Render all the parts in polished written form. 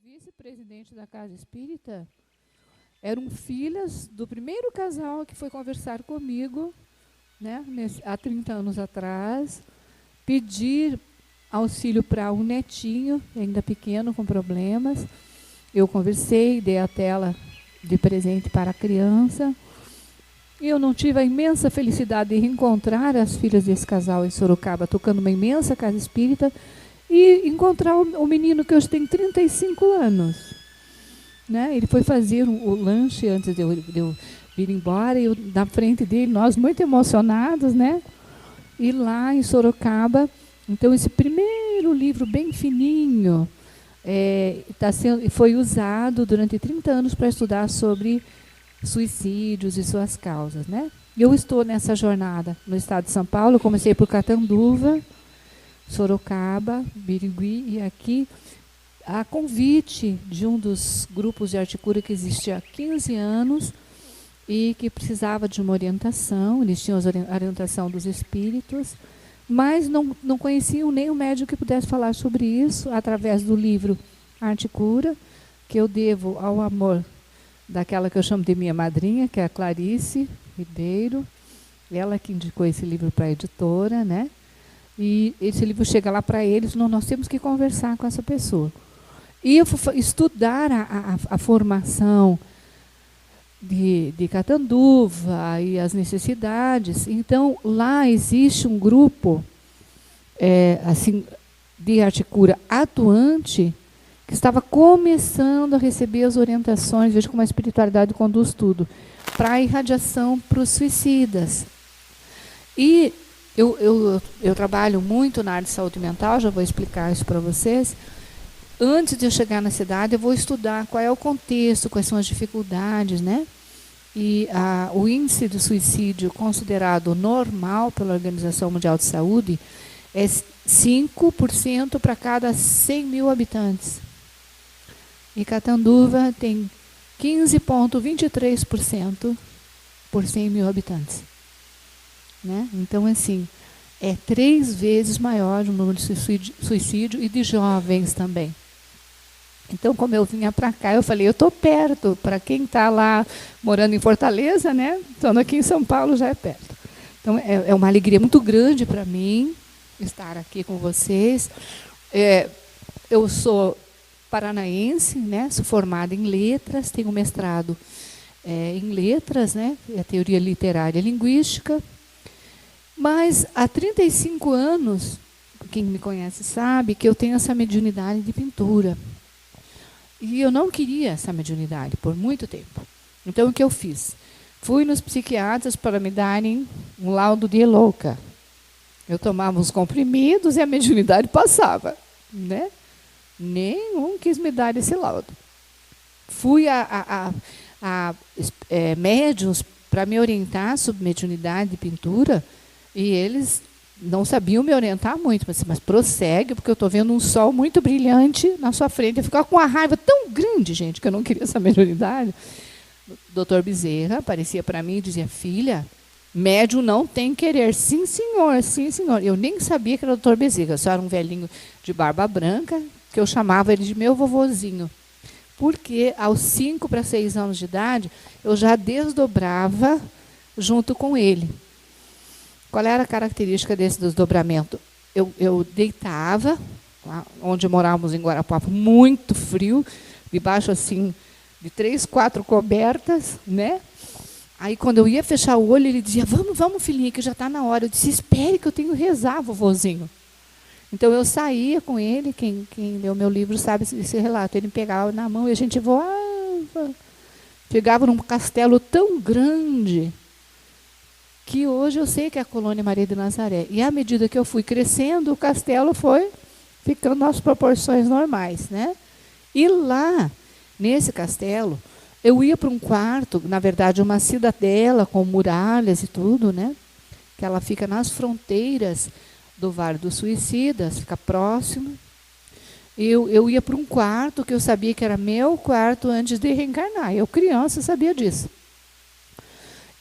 vice-presidente da Casa Espírita eram filhas do primeiro casal que foi conversar comigo, né, há 30 anos atrás, pedir auxílio para um netinho, ainda pequeno, com problemas. Eu conversei, dei a tela de presente para a criança. E eu não tive a imensa felicidade de reencontrar as filhas desse casal em Sorocaba, tocando uma imensa casa espírita, e encontrar o menino que hoje tem 35 anos. Né? Ele foi fazer o lanche antes de eu vir embora, e eu, na frente dele, nós muito emocionados, né? E lá em Sorocaba, então esse primeiro livro bem fininho foi usado durante 30 anos para estudar sobre suicídios e suas causas, né? Eu estou nessa jornada no estado de São Paulo. Comecei por Catanduva, Sorocaba, Birigui, e aqui, a convite de um dos grupos de arte cura que existia há 15 anos e que precisava de uma orientação. Eles tinham a orientação dos espíritos, mas não conheciam nem um médium que pudesse falar sobre isso, através do livro Arte Cura, que eu devo ao amor daquela que eu chamo de minha madrinha, que é a Clarice Ribeiro. Ela que indicou esse livro para a editora, né? E esse livro chega lá para eles, nós temos que conversar com essa pessoa. E eu fui estudar a formação de Catanduva e as necessidades. Então, lá existe um grupo assim, de arte cura atuante, que estava começando a receber as orientações, veja como a espiritualidade conduz tudo, para a irradiação para os suicidas. E eu trabalho muito na área de saúde mental, já vou explicar isso para vocês. Antes de eu chegar na cidade, eu vou estudar qual é o contexto, quais são as dificuldades, né? E o índice de suicídio considerado normal pela Organização Mundial de Saúde é 5% para cada 100 mil habitantes. E Catanduva tem 15,23% por 100 mil habitantes. Né? Então, assim, é 3 vezes maior o número de suicídio e de jovens também. Então, como eu vinha para cá, eu falei, eu estou perto. Para quem está lá morando em Fortaleza, né? Estando aqui em São Paulo, já é perto. Então, é uma alegria muito grande para mim estar aqui com vocês. Eu sou paranaense, né? Sou formada em letras, tenho mestrado em letras, né? A teoria literária e linguística. Mas há 35 anos, quem me conhece sabe que eu tenho essa mediunidade de pintura. E eu não queria essa mediunidade por muito tempo. Então, o que eu fiz? Fui nos psiquiatras para me darem um laudo de louca. Eu tomava os comprimidos e a mediunidade passava, né? Nenhum quis me dar esse laudo. Fui a médiuns para me orientar sobre mediunidade e pintura, e eles não sabiam me orientar muito, mas prossegue, porque eu estou vendo um sol muito brilhante na sua frente. Eu ficava com uma raiva tão grande, gente, que eu não queria essa mediunidade. O doutor Bezerra aparecia para mim e dizia, filha, médium não tem querer. Sim, senhor, sim, senhor. Eu nem sabia que era o doutor Bezerra, só era um velhinho de barba branca, que eu chamava ele de meu vovozinho. Porque aos 5 para 6 anos de idade, eu já desdobrava junto com ele. Qual era a característica desse desdobramento? Eu deitava, onde morávamos em Guarapuava, muito frio, debaixo assim de 3, 4 cobertas, né? Aí, quando eu ia fechar o olho, ele dizia, vamos, filhinha, que já está na hora. Eu disse, espere que eu tenho que rezar, vovozinho. Então, eu saía com ele, quem leu meu livro sabe esse relato. Ele me pegava na mão e a gente voava. Chegava num castelo tão grande, que hoje eu sei que é a Colônia Maria de Nazaré. E, à medida que eu fui crescendo, o castelo foi ficando nas proporções normais, né? E lá, nesse castelo, eu ia para um quarto, na verdade, uma cidadela com muralhas e tudo, né? Que ela fica nas fronteiras do Vale dos Suicidas, fica próximo. Eu ia para um quarto que eu sabia que era meu quarto antes de reencarnar. Eu, criança, sabia disso.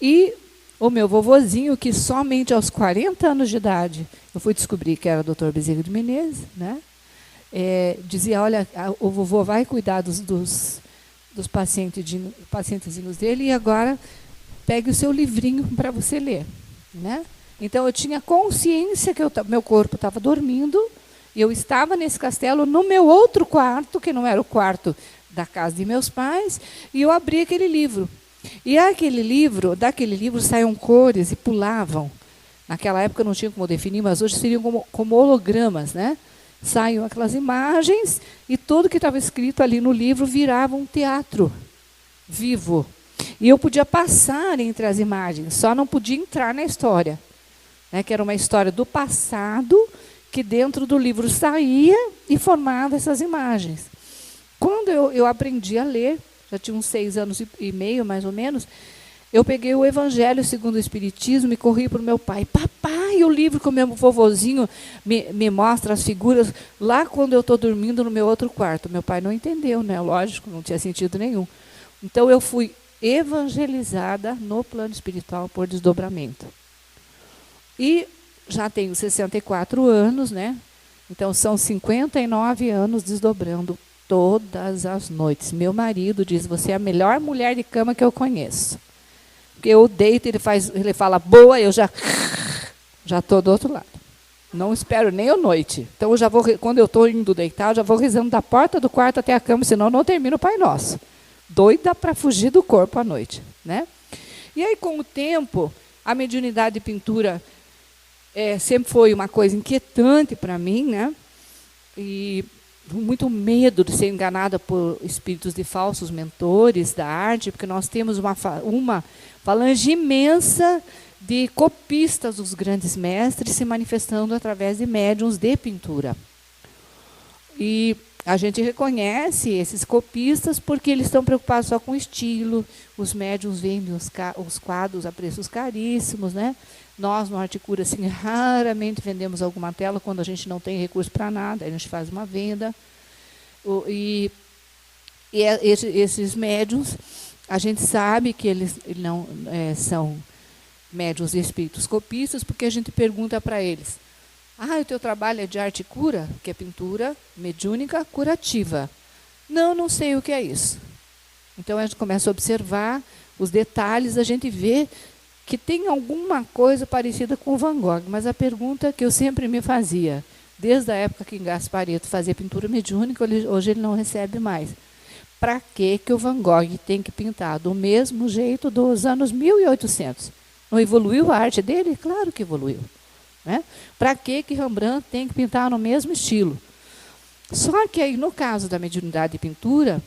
E o meu vovozinho, que somente aos 40 anos de idade, eu fui descobrir que era o Dr. Bezerra de Menezes, né? dizia, olha, o vovô vai cuidar dos pacientezinhos dele e agora pegue o seu livrinho para você ler, né? Então, eu tinha consciência que meu corpo estava dormindo, e eu estava nesse castelo, no meu outro quarto, que não era o quarto da casa de meus pais, e eu abri aquele livro. E daquele livro saíam cores e pulavam. Naquela época não tinha como definir, mas hoje seriam como hologramas, né? Saíam aquelas imagens e tudo que estava escrito ali no livro virava um teatro vivo. E eu podia passar entre as imagens, só não podia entrar na história, né? Que era uma história do passado que dentro do livro saía e formava essas imagens. Quando eu aprendi a ler, já tinha uns 6 anos e meio, mais ou menos, eu peguei o Evangelho segundo o Espiritismo e corri para o meu pai. Papai, o livro que o meu vovozinho me mostra as figuras lá quando eu estou dormindo no meu outro quarto. Meu pai não entendeu, né? Lógico, não tinha sentido nenhum. Então, eu fui evangelizada no plano espiritual por desdobramento. E já tenho 64 anos, né? Então, são 59 anos desdobrando todas as noites. Meu marido diz, você é a melhor mulher de cama que eu conheço. Porque eu deito, ele fala, boa, eu já estou do outro lado. Não espero nem a noite. Então, quando eu estou indo deitar, eu já vou rezando da porta do quarto até a cama, senão eu não termino o Pai Nosso. Doida para fugir do corpo à noite, né? E aí, com o tempo, a mediunidade de pintura sempre foi uma coisa inquietante para mim, né? E muito medo de ser enganada por espíritos de falsos mentores da arte, porque nós temos uma falange imensa de copistas dos grandes mestres se manifestando através de médiuns de pintura. E a gente reconhece esses copistas porque eles estão preocupados só com o estilo, os médiuns vendem os quadros a preços caríssimos, né? Nós, no Arte Cura, assim, raramente vendemos alguma tela quando a gente não tem recurso para nada, a gente faz uma venda. Esses médiuns, a gente sabe que eles não são médiuns de espíritos copistas, porque a gente pergunta para eles, o teu trabalho é de arte cura, que é pintura mediúnica curativa. Não sei o que é isso. Então, a gente começa a observar os detalhes, a gente vê que tem alguma coisa parecida com o Van Gogh, mas a pergunta que eu sempre me fazia, desde a época que Gasparetto fazia pintura mediúnica, hoje ele não recebe mais. Para que o Van Gogh tem que pintar do mesmo jeito dos anos 1800? Não evoluiu a arte dele? Claro que evoluiu. Né? Para que Rembrandt tem que pintar no mesmo estilo? Só que aí, no caso da mediunidade de pintura,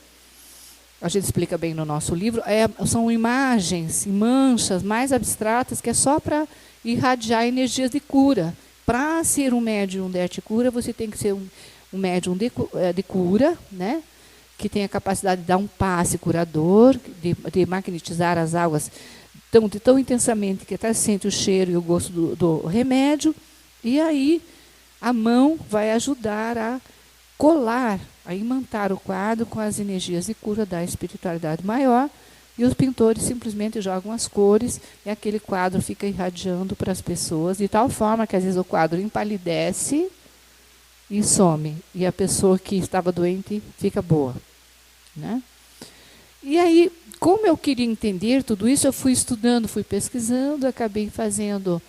a gente explica bem no nosso livro, são imagens e manchas mais abstratas que é só para irradiar energias de cura. Para ser um médium de arte cura, você tem que ser um médium de cura, né? Que tem a capacidade de dar um passe curador, de magnetizar as águas tão intensamente que até sente o cheiro e o gosto do remédio. E aí a mão vai ajudar a colar, a imantar o quadro com as energias de cura da espiritualidade maior, e os pintores simplesmente jogam as cores e aquele quadro fica irradiando para as pessoas, de tal forma que às vezes o quadro empalidece e some, e a pessoa que estava doente fica boa, né? E aí, como eu queria entender tudo isso, eu fui estudando, fui pesquisando, acabei fazendo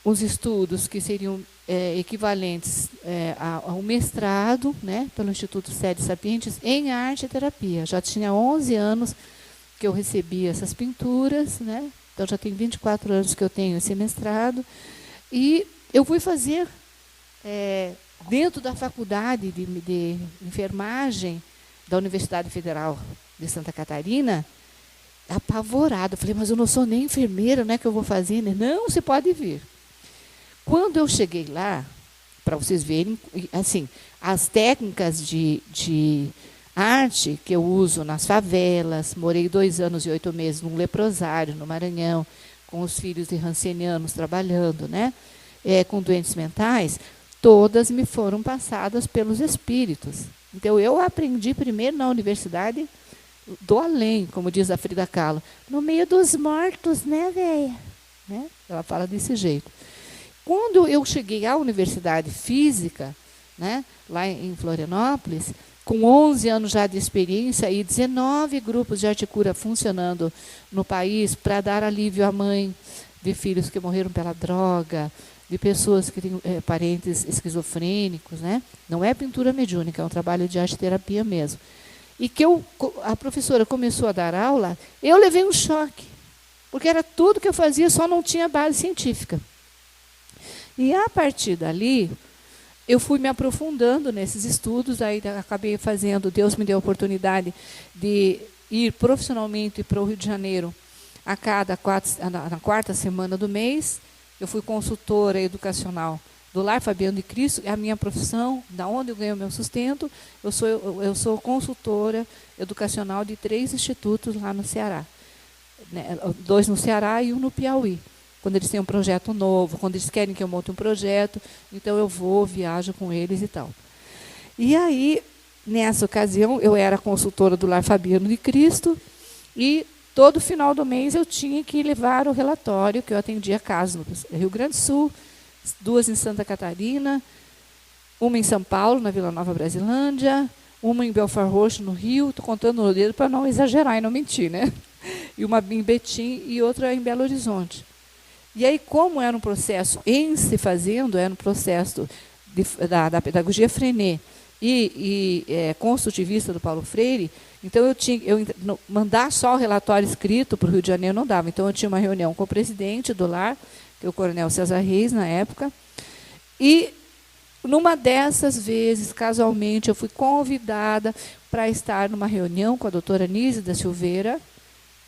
uns estudos que seriam equivalentes ao mestrado, né, pelo Instituto Sede Sapientes, em arte e terapia. Já tinha 11 anos que eu recebia essas pinturas, né? Então já tem 24 anos que eu tenho esse mestrado. E eu fui fazer, dentro da faculdade de enfermagem da Universidade Federal de Santa Catarina, apavorada. Falei, mas eu não sou nem enfermeira, não é que eu vou fazer? Não, você pode vir. Quando eu cheguei lá, para vocês verem, assim, as técnicas de arte que eu uso nas favelas, morei 2 anos e 8 meses num leprosário, no Maranhão, com os filhos de rancenianos trabalhando, né, com doentes mentais, todas me foram passadas pelos espíritos. Então, eu aprendi primeiro na universidade do além, como diz a Frida Kahlo, no meio dos mortos, né, véia? Né? Ela fala desse jeito. Quando eu cheguei à universidade física, né, lá em Florianópolis, com 11 anos já de experiência e 19 grupos de arte cura funcionando no país para dar alívio à mãe de filhos que morreram pela droga, de pessoas que têm parentes esquizofrênicos, né? Não é pintura mediúnica, é um trabalho de arte-terapia mesmo. E que a professora começou a dar aula, eu levei um choque, porque era tudo que eu fazia, só não tinha base científica. E, a partir dali, eu fui me aprofundando nesses estudos, aí acabei fazendo, Deus me deu a oportunidade de ir profissionalmente para o Rio de Janeiro na quarta semana do mês. Eu fui consultora educacional do Lar Fabiano de Cristo, é a minha profissão, da onde eu ganho meu sustento. Eu sou consultora educacional de 3 institutos lá no Ceará, né, 2 no Ceará e 1 no Piauí. Quando eles têm um projeto novo, quando eles querem que eu monte um projeto, então eu vou, viajo com eles e tal. E aí, nessa ocasião, eu era consultora do Lar Fabiano de Cristo e todo final do mês eu tinha que levar o relatório, que eu atendia casos no Rio Grande do Sul, 2 em Santa Catarina, 1 em São Paulo, na Vila Nova Brasilândia, 1 em Belford Roxo, no Rio, estou contando no dedo para não exagerar e não mentir, né? E uma em Betim e outra em Belo Horizonte. E aí, como era um processo em se fazendo, era um processo da pedagogia Freinet e construtivista do Paulo Freire, então mandar só o relatório escrito para o Rio de Janeiro não dava. Então, eu tinha uma reunião com o presidente do lar, que é o coronel César Reis, na época, e, numa dessas vezes, casualmente, eu fui convidada para estar numa reunião com a doutora Nise da Silveira,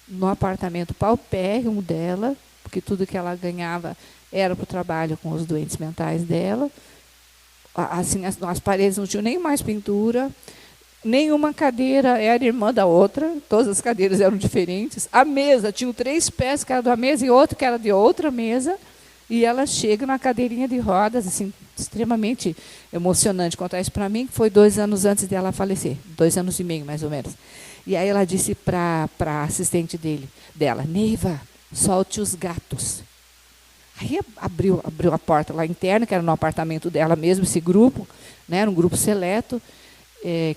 no apartamento paupérrimo dela, porque tudo que ela ganhava era para o trabalho com os doentes mentais dela. Assim, as paredes não tinham nem mais pintura, nenhuma cadeira era irmã da outra, todas as cadeiras eram diferentes. A mesa, tinha 3 pés que era de uma mesa e outro que era de outra mesa, e ela chega na cadeirinha de rodas, assim, extremamente emocionante contar isso para mim, que foi 2 anos antes dela falecer, 2 anos e meio, mais ou menos. E aí ela disse para a assistente dela, Neiva, solte os gatos. Aí abriu a porta lá interna, que era no apartamento dela mesmo, esse grupo, né, era um grupo seleto,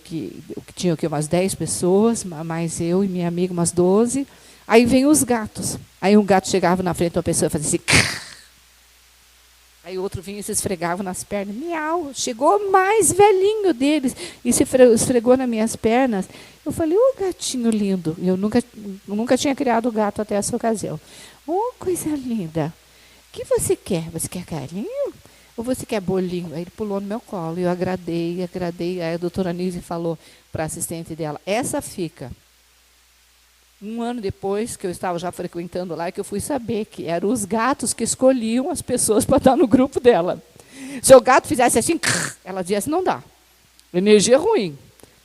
que tinha umas 10 pessoas, mais eu e minha amiga, umas 12. Aí vem os gatos. Aí um gato chegava na frente de uma pessoa e fazia assim. Aí o outro vinha e se esfregava nas pernas. Miau, chegou o mais velhinho deles e se esfregou nas minhas pernas. Eu falei, gatinho lindo. Eu nunca tinha criado gato até essa ocasião. Coisa linda. O que você quer? Você quer carinho? Ou você quer bolinho? Aí ele pulou no meu colo. E eu agradei. Aí a doutora Nise falou para a assistente dela, essa fica. 1 ano depois, que eu estava já frequentando lá, que eu fui saber que eram os gatos que escolhiam as pessoas para estar no grupo dela. Se o gato fizesse assim, ela dizia assim, não dá. Energia ruim.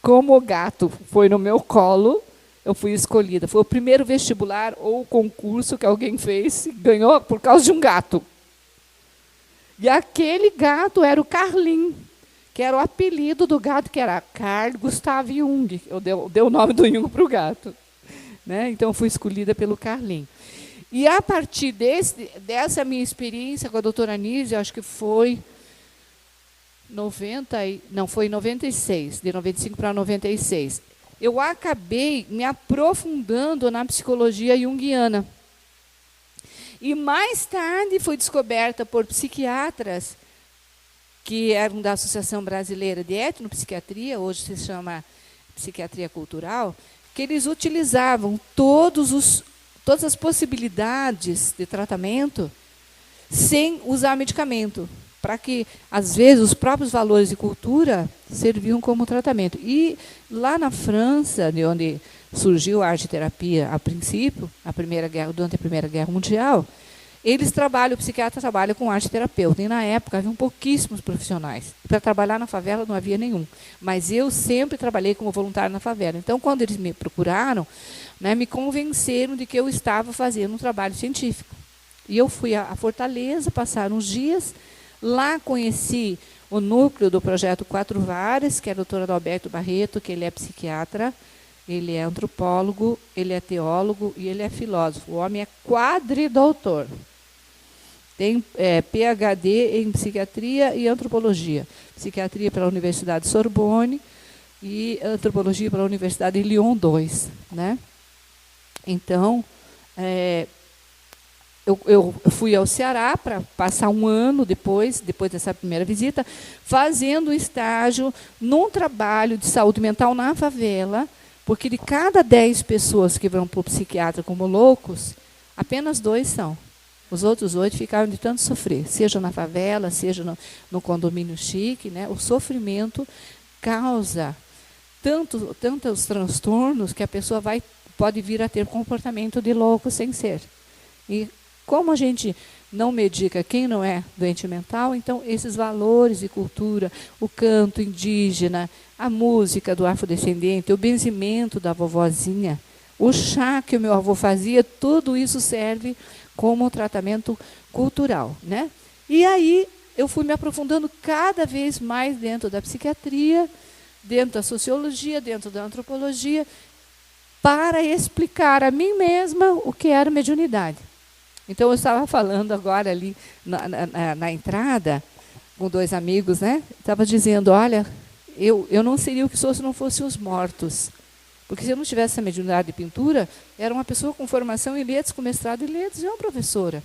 Como o gato foi no meu colo, eu fui escolhida. Foi o primeiro vestibular ou concurso que alguém fez e ganhou por causa de um gato. E aquele gato era o Carlin, que era o apelido do gato, que era Carl Gustav Jung. Eu dei o nome do Jung para o gato. Né? Então, fui escolhida pelo Carlin. E, a partir dessa minha experiência com a doutora Nise, acho que foi foi em 96, de 95 para 96, eu acabei me aprofundando na psicologia junguiana. E, mais tarde, foi descoberta por psiquiatras, que eram da Associação Brasileira de Etnopsiquiatria, hoje se chama Psiquiatria Cultural, que eles utilizavam todas as possibilidades de tratamento sem usar medicamento, para que, às vezes, os próprios valores de cultura serviam como tratamento. E lá na França, de onde surgiu a arte-terapia a princípio, durante a Primeira Guerra Mundial, o psiquiatra trabalha com arte-terapeuta. E, na época, haviam pouquíssimos profissionais. Para trabalhar na favela não havia nenhum. Mas eu sempre trabalhei como voluntário na favela. Então, quando eles me procuraram, né, me convenceram de que eu estava fazendo um trabalho científico. E eu fui a Fortaleza, passar uns dias. Lá conheci o núcleo do projeto 4 Varas, que é a doutora Adalberto Barreto, que ele é psiquiatra, ele é antropólogo, ele é teólogo e ele é filósofo. O homem é quadridoutor. Tem PhD em psiquiatria e antropologia. Psiquiatria pela Universidade Sorbonne e antropologia pela Universidade de Lyon 2. Né? Então, eu fui ao Ceará para passar um ano depois dessa primeira visita, fazendo estágio num trabalho de saúde mental na favela, porque de cada 10 pessoas que vão para o psiquiatra como loucos, apenas 2 são. Os outros 8 ficaram de tanto sofrer, seja na favela, seja no condomínio chique. Né? O sofrimento causa tantos transtornos que a pessoa pode vir a ter comportamento de louco sem ser. E como a gente não medica quem não é doente mental, então esses valores de cultura, o canto indígena, a música do afrodescendente, o benzimento da vovozinha, o chá que o meu avô fazia, tudo isso serve como tratamento cultural. Né? E aí eu fui me aprofundando cada vez mais dentro da psiquiatria, dentro da sociologia, dentro da antropologia, para explicar a mim mesma o que era mediunidade. Então, eu estava falando agora ali na entrada, com 2 amigos, né? Estava dizendo, olha, eu não seria o que sou se não fossem os mortos. Porque se eu não tivesse essa mediunidade de pintura, era uma pessoa com formação em letras, com mestrado em letras, e uma professora.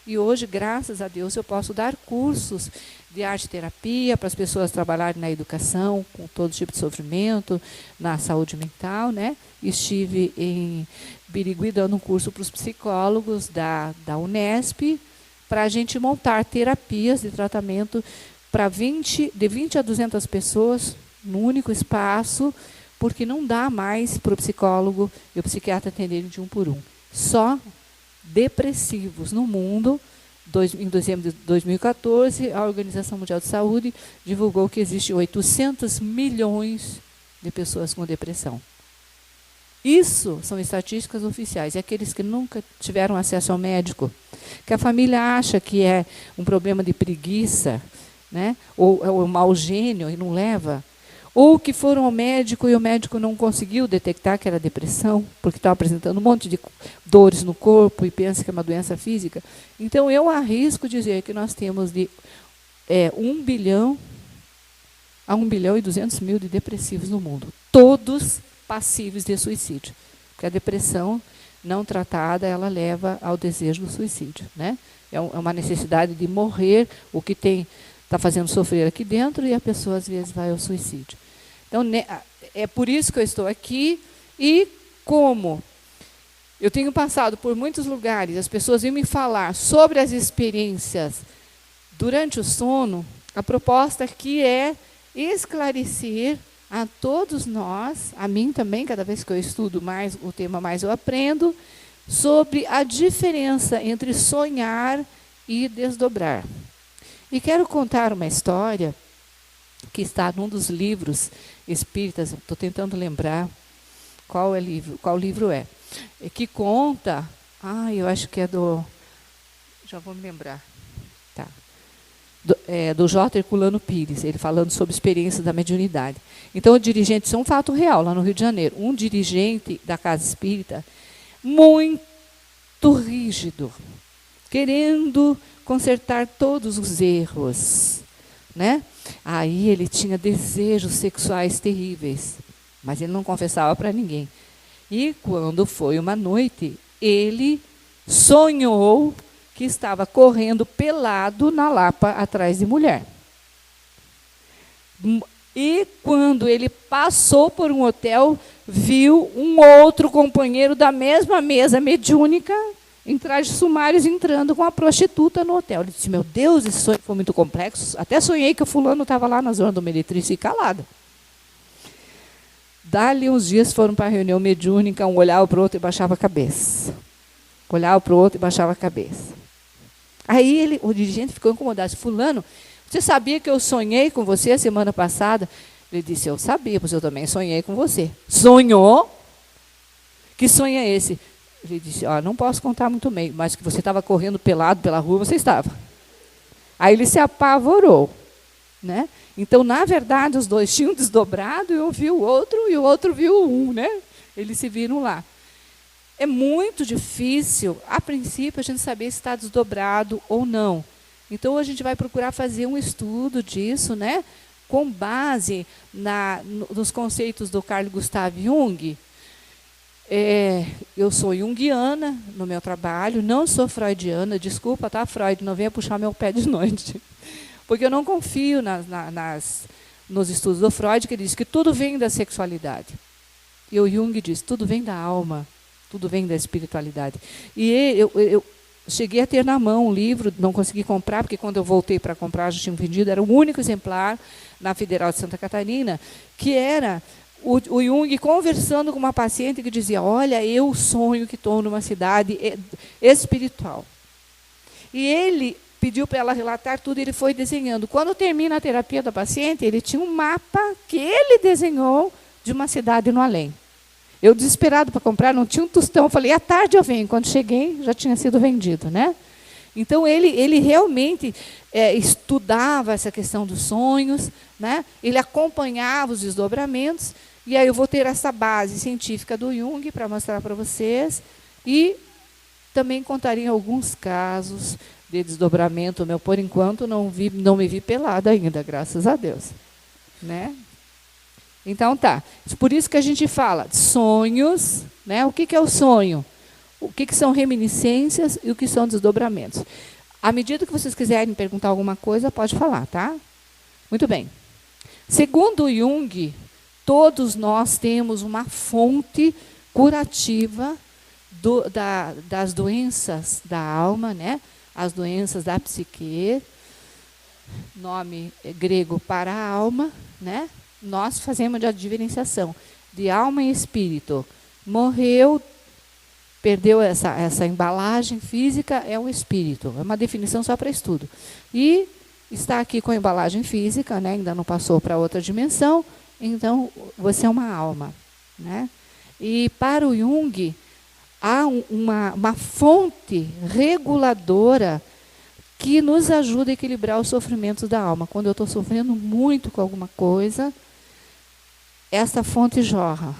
E hoje, graças a Deus, eu posso dar cursos de arte-terapia para as pessoas trabalharem na educação, com todo tipo de sofrimento, na saúde mental. Né? Estive em Birigui dando um curso para os psicólogos da Unesp, para a gente montar terapias de tratamento para de 20 a 200 pessoas, num único espaço, porque não dá mais para o psicólogo e o psiquiatra atenderem de um por um. Só depressivos no mundo. Em dezembro de 2014, a Organização Mundial de Saúde divulgou que existem 800 milhões de pessoas com depressão. Isso são estatísticas oficiais. E aqueles que nunca tiveram acesso ao médico, que a família acha que é um problema de preguiça, né? ou mau gênio e não leva, ou que foram ao médico e o médico não conseguiu detectar que era depressão, porque estava apresentando um monte de dores no corpo e pensa que é uma doença física. Então, eu arrisco dizer que nós temos de 1 bilhão a 1 bilhão e 200 mil de depressivos no mundo, todos passíveis de suicídio. Porque a depressão não tratada, ela leva ao desejo do suicídio. Né? É uma necessidade de morrer, o que está fazendo sofrer aqui dentro, e a pessoa, às vezes, vai ao suicídio. Então, é por isso que eu estou aqui, e como eu tenho passado por muitos lugares, as pessoas vêm me falar sobre as experiências durante o sono, a proposta aqui é esclarecer a todos nós, a mim também, cada vez que eu estudo mais o tema, mais eu aprendo, sobre a diferença entre sonhar e desdobrar. E quero contar uma história que está num dos livros espíritas, estou tentando lembrar qual livro é, que conta, eu acho que é já vou me lembrar, tá, do J. Herculano Pires, ele falando sobre experiência da mediunidade. Então, o dirigente, isso é um fato real, lá no Rio de Janeiro, um dirigente da casa espírita, muito rígido, querendo consertar todos os erros, né? Aí ele tinha desejos sexuais terríveis, mas ele não confessava para ninguém. E quando foi uma noite, ele sonhou que estava correndo pelado na Lapa atrás de mulher. E quando ele passou por um hotel, viu um outro companheiro da mesma mesa mediúnica em trajes sumários entrando com a prostituta no hotel. Ele disse, meu Deus, esse sonho foi muito complexo. Até sonhei que o fulano estava lá na zona do Meretriz e calada. Dali uns dias foram para a reunião mediúnica, um olhava para o outro e baixava a cabeça. Olhava para o outro e baixava a cabeça. Aí o dirigente ficou incomodado. Disse, fulano, você sabia que eu sonhei com você a semana passada? Ele disse, eu sabia, pois eu também sonhei com você. Sonhou? Que sonho é esse? Ele disse, não posso contar muito bem, mas que você estava correndo pelado pela rua, você estava. Aí ele se apavorou. Né? Então, na verdade, os dois tinham desdobrado, e um viu o outro, e o outro viu um. Né? Eles se viram lá. É muito difícil, a princípio, a gente saber se está desdobrado ou não. Então, a gente vai procurar fazer um estudo disso, né, com base nos conceitos do Carl Gustav Jung. Eu sou junguiana no meu trabalho, não sou freudiana, desculpa, tá, Freud, não venha puxar meu pé de noite. Porque eu não confio nos estudos do Freud, que ele diz que tudo vem da sexualidade. E o Jung diz, tudo vem da alma, tudo vem da espiritualidade. E eu cheguei a ter na mão um livro, não consegui comprar, porque quando eu voltei para comprar, já tinham vendido, era o único exemplar na Federal de Santa Catarina, que era o Jung conversando com uma paciente que dizia, olha, eu sonho que estou numa cidade espiritual. E ele pediu para ela relatar tudo, ele foi desenhando. Quando termina a terapia da paciente, ele tinha um mapa que ele desenhou de uma cidade no além. Eu, desesperado para comprar, não tinha um tostão. Falei, à tarde eu venho. Quando cheguei, já tinha sido vendido, né? Então, ele realmente estudava essa questão dos sonhos, né? Ele acompanhava os desdobramentos, e aí eu vou ter essa base científica do Jung para mostrar para vocês, e também contaria alguns casos de desdobramento. Por enquanto, não me vi pelada ainda, graças a Deus, né? Então, tá. Por isso que a gente fala de sonhos, né? O que é o sonho? O que são reminiscências e o que são desdobramentos? À medida que vocês quiserem perguntar alguma coisa, pode falar, tá? Muito bem. Segundo Jung, todos nós temos uma fonte curativa das doenças da alma, né? As doenças da psique, nome grego para a alma, né? Nós fazemos a diferenciação de alma e espírito. Morreu, perdeu essa embalagem física, é o espírito. É uma definição só para estudo. E está aqui com a embalagem física, né? Ainda não passou para outra dimensão, então você é uma alma, né? E para o Jung, há uma fonte reguladora que nos ajuda a equilibrar os sofrimentos da alma. Quando eu estou sofrendo muito com alguma coisa, essa fonte jorra.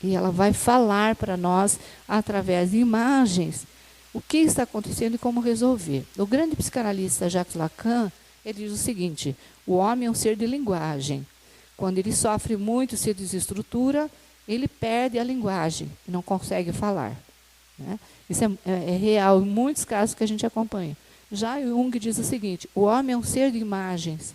E ela vai falar para nós, através de imagens, o que está acontecendo e como resolver. O grande psicanalista Jacques Lacan, ele diz o seguinte, o homem é um ser de linguagem. Quando ele sofre muito, se desestrutura, ele perde a linguagem e não consegue falar, né? Isso é real em muitos casos que a gente acompanha. Já Jung diz o seguinte, o homem é um ser de imagens.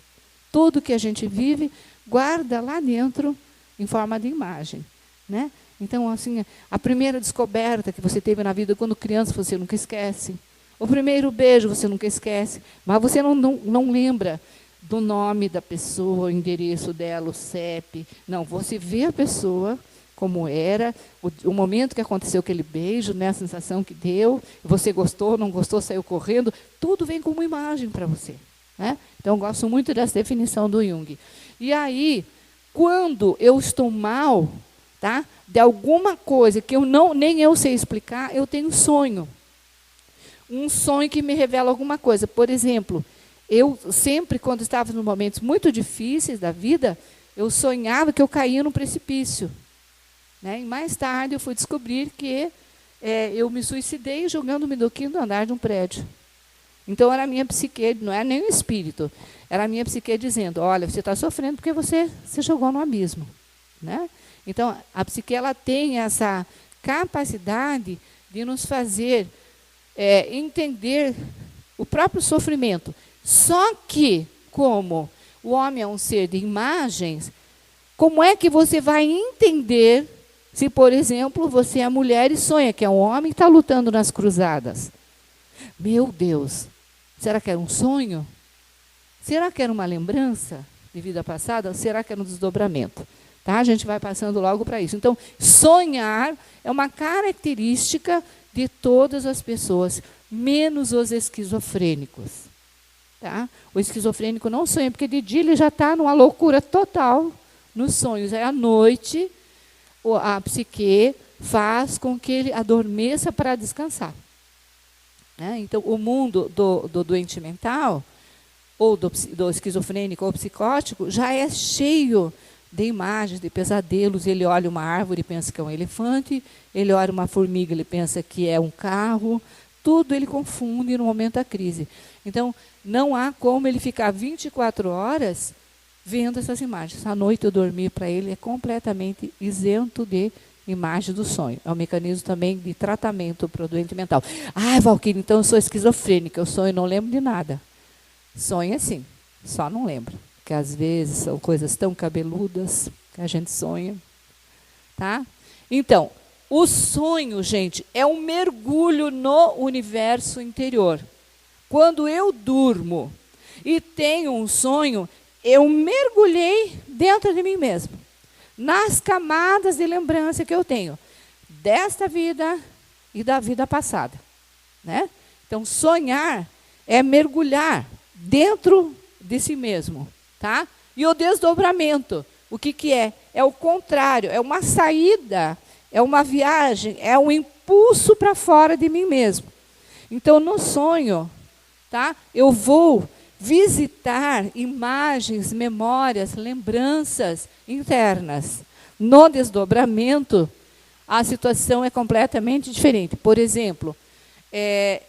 Tudo que a gente vive, guarda lá dentro em forma de imagem, né? Então, assim, a primeira descoberta que você teve na vida quando criança, você nunca esquece. O primeiro beijo, você nunca esquece. Mas você não lembra do nome da pessoa, o endereço dela, o CEP. Não, você vê a pessoa como era, o momento que aconteceu aquele beijo, né, a sensação que deu, você gostou, não gostou, saiu correndo, tudo vem como imagem para você, né? Então, eu gosto muito dessa definição do Jung. E aí, quando eu estou mal, tá, de alguma coisa que nem eu sei explicar, eu tenho sonho. Um sonho que me revela alguma coisa. Por exemplo, eu sempre, quando estava em momentos muito difíceis da vida, eu sonhava que eu caía num precipício, né? E mais tarde eu fui descobrir que eu me suicidei jogando-me do quinto andar de um prédio. Então, era a minha psique, não era nem o espírito, era a minha psique dizendo, olha, você está sofrendo porque você se jogou no abismo, né? Então, a psique, ela tem essa capacidade de nos fazer entender o próprio sofrimento. Só que, como o homem é um ser de imagens, como é que você vai entender se, por exemplo, você é mulher e sonha que é um homem que está lutando nas cruzadas? Meu Deus, será que era um sonho? Será que era uma lembrança de vida passada? Ou será que era um desdobramento? Tá? A gente vai passando logo para isso. Então, sonhar é uma característica de todas as pessoas, menos os esquizofrênicos. Tá? O esquizofrênico não sonha, porque de dia ele já está numa loucura total nos sonhos. Aí, à noite, a psique faz com que ele adormeça para descansar. Né? Então, o mundo do doente mental, ou do esquizofrênico ou psicótico, já é cheio de imagens, de pesadelos. Ele olha uma árvore e pensa que é um elefante, ele olha uma formiga, ele pensa que é um carro, tudo ele confunde no momento da crise. Então, não há como ele ficar 24 horas vendo essas imagens. À noite eu dormir para ele é completamente isento de imagem do sonho. É um mecanismo também de tratamento para o doente mental. Ah, Valquíria, então eu sou esquizofrênica, eu sonho e não lembro de nada. Sonho assim, só não lembro. Porque às vezes são coisas tão cabeludas que a gente sonha. Tá? Então, o sonho, gente, é um mergulho no universo interior. Quando eu durmo e tenho um sonho, eu mergulhei dentro de mim mesmo, nas camadas de lembrança que eu tenho, desta vida e da vida passada. Né? Então, sonhar é mergulhar dentro de si mesmo. Tá? E o desdobramento, o que é? É o contrário, é uma saída, é uma viagem, é um impulso para fora de mim mesmo. Então, no sonho, tá? Eu vou visitar imagens, memórias, lembranças internas. No desdobramento, a situação é completamente diferente. Por exemplo,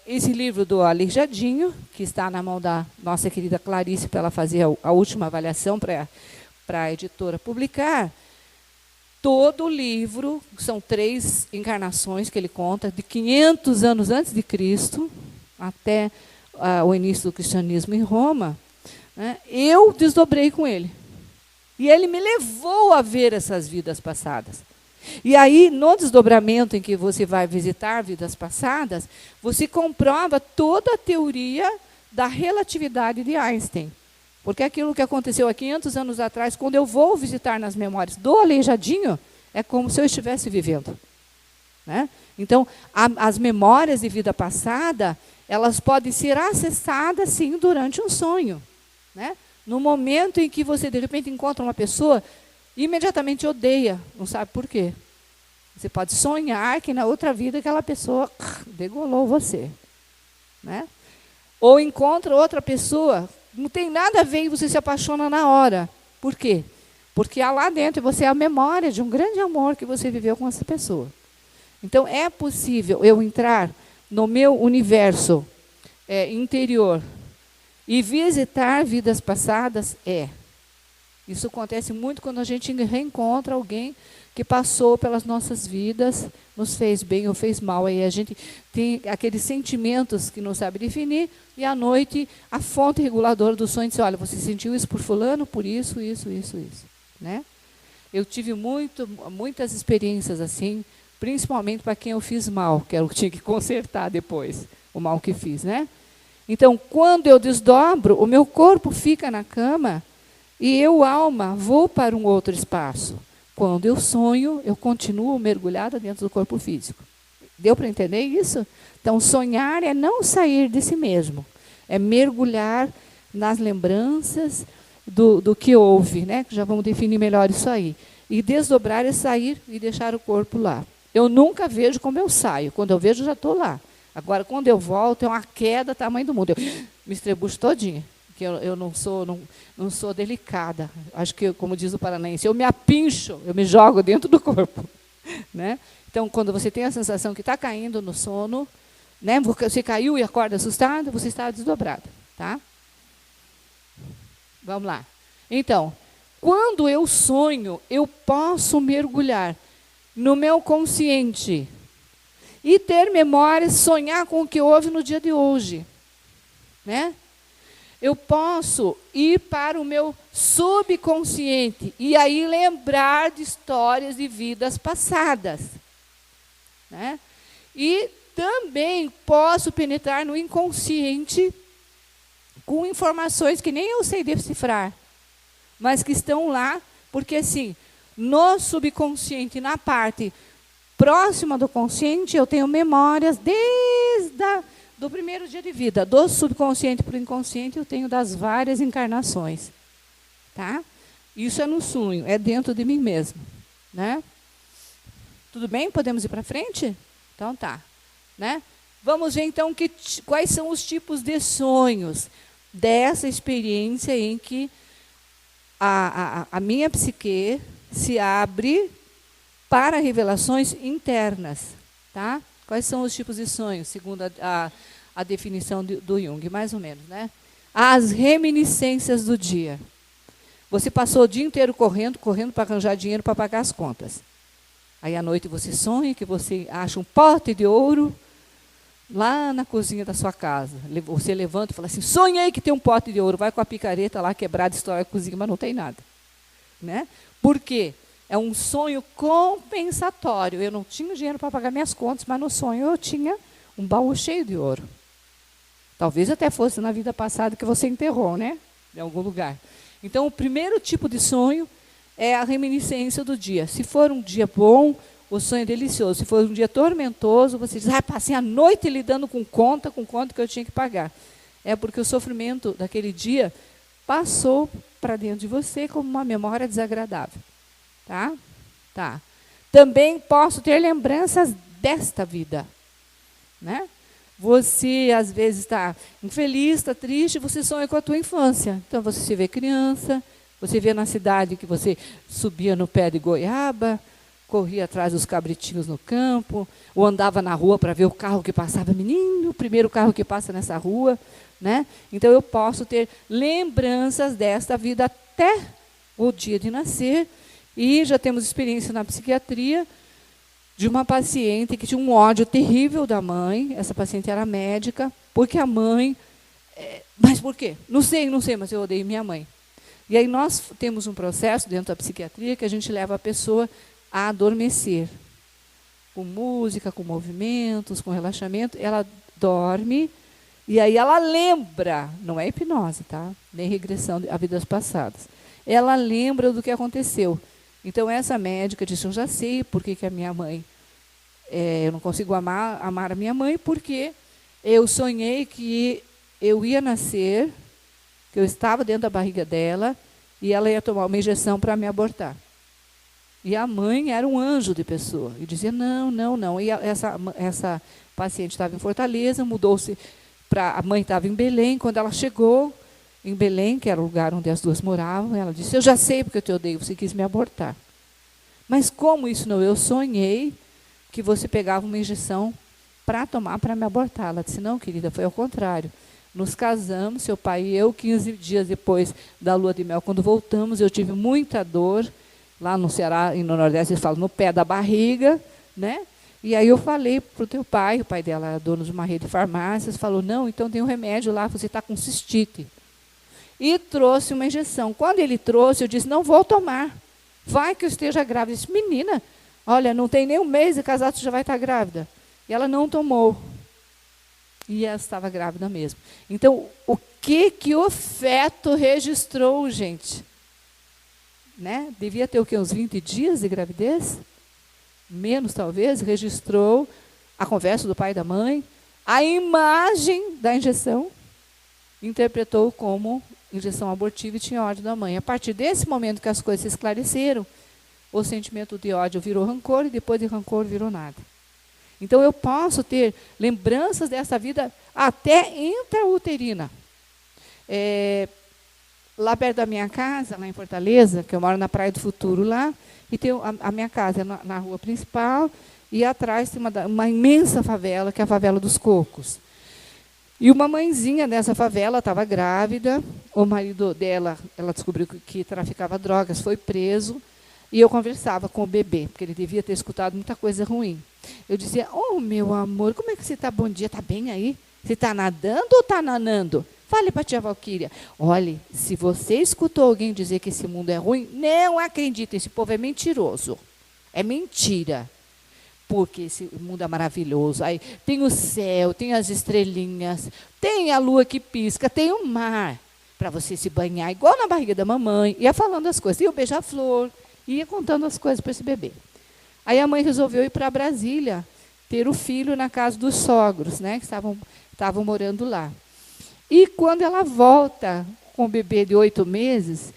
esse livro do Aleijadinho, que está na mão da nossa querida Clarice, para ela fazer a última avaliação para a editora publicar, todo o livro, são 3 encarnações que ele conta, de 500 anos antes de Cristo, até o início do cristianismo em Roma, né, eu desdobrei com ele. E ele me levou a ver essas vidas passadas. E aí, no desdobramento em que você vai visitar vidas passadas, você comprova toda a teoria da relatividade de Einstein. Porque aquilo que aconteceu há 500 anos atrás, quando eu vou visitar nas memórias do Aleijadinho, é como se eu estivesse vivendo. Né? Então, as memórias de vida passada, elas podem ser acessadas, sim, durante um sonho. Né? No momento em que você, de repente, encontra uma pessoa, imediatamente odeia, não sabe por quê. Você pode sonhar que na outra vida aquela pessoa degolou você. Né? Ou encontra outra pessoa, não tem nada a ver e você se apaixona na hora. Por quê? Porque há lá dentro você é a memória de um grande amor que você viveu com essa pessoa. Então, é possível eu entrar no meu universo interior e visitar vidas passadas? Isso acontece muito quando a gente reencontra alguém que passou pelas nossas vidas, nos fez bem ou fez mal. Aí a gente tem aqueles sentimentos que não sabe definir, e à noite a fonte reguladora do sonho diz, olha, você sentiu isso por fulano, por isso, isso, isso, isso. Né? Eu tive muitas experiências assim, principalmente para quem eu fiz mal, que era o que tinha que consertar depois, o mal que fiz. Né? Então, quando eu desdobro, o meu corpo fica na cama e eu, alma, vou para um outro espaço. Quando eu sonho, eu continuo mergulhada dentro do corpo físico. Deu para entender isso? Então, sonhar é não sair de si mesmo. É mergulhar nas lembranças do que houve, né? Já vamos definir melhor isso aí. E desdobrar é sair e deixar o corpo lá. Eu nunca vejo como eu saio. Quando eu vejo, já estou lá. Agora, quando eu volto, é uma queda tamanho do mundo. Eu me estrebucho todinha. Que eu não sou delicada. Acho que, como diz o paranaense, eu me apincho, eu me jogo dentro do corpo. Né? Então, quando você tem a sensação que está caindo no sono, né? Você caiu e acorda assustado, você está desdobrado. Tá? Vamos lá. Então, quando eu sonho, eu posso mergulhar no meu consciente e ter memórias, sonhar com o que houve no dia de hoje. Né? Eu posso ir para o meu subconsciente e aí lembrar de histórias de vidas passadas. Né? E também posso penetrar no inconsciente com informações que nem eu sei decifrar, mas que estão lá, porque assim, no subconsciente, na parte próxima do consciente, eu tenho memórias desde do primeiro dia de vida, do subconsciente para o inconsciente, eu tenho das várias encarnações. Tá? Isso é no sonho, é dentro de mim mesmo. Né? Tudo bem? Podemos ir para frente? Então tá. Né? Vamos ver então quais são os tipos de sonhos dessa experiência em que a minha psique se abre para revelações internas. Tá? Quais são os tipos de sonhos, segundo a definição do Jung, mais ou menos, né? As reminiscências do dia. Você passou o dia inteiro correndo para arranjar dinheiro para pagar as contas. Aí, à noite, você sonha que você acha um pote de ouro lá na cozinha da sua casa. Você levanta e fala assim, sonhei que tem um pote de ouro. Vai com a picareta lá, quebrada, estoura a cozinha, mas não tem nada. Né? Por quê? É um sonho compensatório. Eu não tinha dinheiro para pagar minhas contas, mas no sonho eu tinha um baú cheio de ouro. Talvez até fosse na vida passada que você enterrou, né? Em algum lugar. Então, o primeiro tipo de sonho é a reminiscência do dia. Se for um dia bom, o sonho é delicioso. Se for um dia tormentoso, você diz, passei a noite lidando com conta que eu tinha que pagar. É porque o sofrimento daquele dia passou para dentro de você como uma memória desagradável. Tá? Tá. Também posso ter lembranças desta vida. Né? Você, às vezes, está infeliz, está triste, você sonha com a tua infância. Então, você se vê criança, você vê na cidade que você subia no pé de goiaba, corria atrás dos cabritinhos no campo, ou andava na rua para ver o carro que passava. Menino, o primeiro carro que passa nessa rua. Né? Então, eu posso ter lembranças desta vida até o dia de nascer. E já temos experiência na psiquiatria de uma paciente que tinha um ódio terrível da mãe. Essa paciente era médica, porque a mãe... mas por quê? Não sei, mas eu odeio minha mãe. E aí nós temos um processo dentro da psiquiatria que a gente leva a pessoa a adormecer. Com música, com movimentos, com relaxamento. Ela dorme e aí ela lembra, não é hipnose, tá? Nem regressão a vidas passadas. Ela lembra do que aconteceu. Então, essa médica disse, eu já sei por que a minha mãe... eu não consigo amar a minha mãe, porque eu sonhei que eu ia nascer, que eu estava dentro da barriga dela, e ela ia tomar uma injeção para me abortar. E a mãe era um anjo de pessoa. E dizia, não. E essa paciente estava em Fortaleza, mudou-se para... A mãe estava em Belém. Quando ela chegou em Belém, que era o lugar onde as duas moravam, ela disse, eu já sei porque eu te odeio, você quis me abortar. Mas como isso não? Eu sonhei que você pegava uma injeção para tomar, para me abortar. Ela disse, não, querida, foi ao contrário. Nos casamos, seu pai e eu, 15 dias depois da lua de mel, quando voltamos, eu tive muita dor, lá no Ceará e no Nordeste, eles falam, no pé da barriga, né? E aí eu falei para o teu pai, o pai dela era dono de uma rede de farmácias, falou, não, então tem um remédio lá, você está com cistite. E trouxe uma injeção. Quando ele trouxe, eu disse, não vou tomar. Vai que eu esteja grávida. Eu disse, menina, olha, não tem nem um mês de casado, você já vai estar grávida. E ela não tomou. E ela estava grávida mesmo. Então, o que o feto registrou, gente? Né? Devia ter o quê? Uns 20 dias de gravidez? Menos, talvez. Registrou a conversa do pai e da mãe, a imagem da injeção, interpretou como injeção abortiva e tinha ódio da mãe. A partir desse momento que as coisas se esclareceram, o sentimento de ódio virou rancor e depois de rancor virou nada. Então, eu posso ter lembranças dessa vida até intrauterina. Lá perto da minha casa, lá em Fortaleza, que eu moro na Praia do Futuro lá, e tem a minha casa na rua principal, e atrás tem uma imensa favela, que é a Favela dos Cocos. E uma mãezinha dessa favela estava grávida, o marido dela, ela descobriu que traficava drogas, foi preso, e eu conversava com o bebê, porque ele devia ter escutado muita coisa ruim. Eu dizia, oh, meu amor, como é que você está? Bom dia, está bem aí? Você está nadando ou está nanando? Fale para a tia Valquíria. Olhe, se você escutou alguém dizer que esse mundo é ruim, não acredite, esse povo é mentiroso. É mentira. Porque esse mundo é maravilhoso. Aí tem o céu, tem as estrelinhas, tem a lua que pisca, tem o mar para você se banhar, igual na barriga da mamãe. Ia falando as coisas, ia o beija-flor, ia contando as coisas para esse bebê. Aí a mãe resolveu ir para Brasília, ter o filho na casa dos sogros, né, que estavam morando lá. E quando ela volta com o bebê de 8 meses,